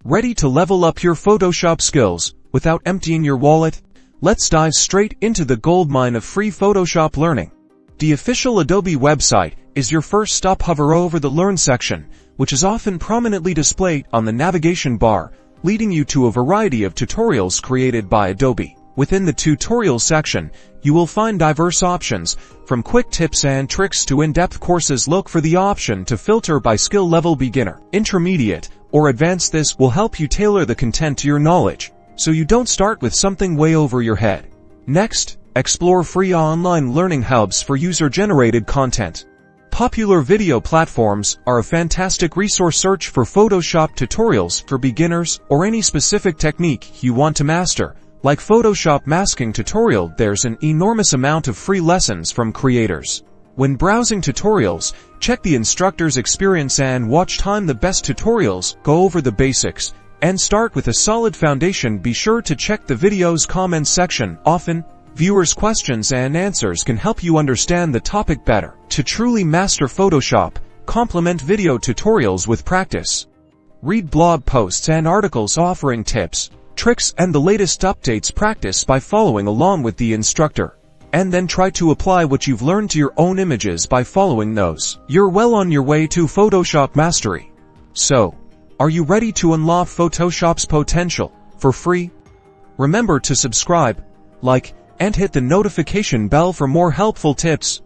Ready to level up your Photoshop skills without emptying your wallet? Let's dive straight into the goldmine of free Photoshop learning. The official Adobe website is your first stop. Hover over the Learn section, which is often prominently displayed on the navigation bar, leading you to a variety of tutorials created by Adobe. Within the tutorial section, you will find diverse options, from quick tips and tricks to in-depth courses. Look for the option to filter by skill level: beginner, intermediate, or advanced. This will help you tailor the content to your knowledge, so you don't start with something way over your head. Next, explore free online learning hubs for user-generated content. Popular video platforms are a fantastic resource. Search for Photoshop tutorials for beginners or any specific technique you want to master, like Photoshop masking tutorial. There's an enormous amount of free lessons from creators. When browsing tutorials, check the instructor's experience and watch time. The best tutorials go over the basics and start with a solid foundation. Be sure to check the video's comments section. Often, viewers' questions and answers can help you understand the topic better. To truly master Photoshop, complement video tutorials with practice. Read blog posts and articles offering tips, tricks, and the latest updates. Practice by following along with the instructor, and then try to apply what you've learned to your own images by following those. You're well on your way to Photoshop mastery. So, are you ready to unlock Photoshop's potential for free? Remember to subscribe, like, and hit the notification bell for more helpful tips.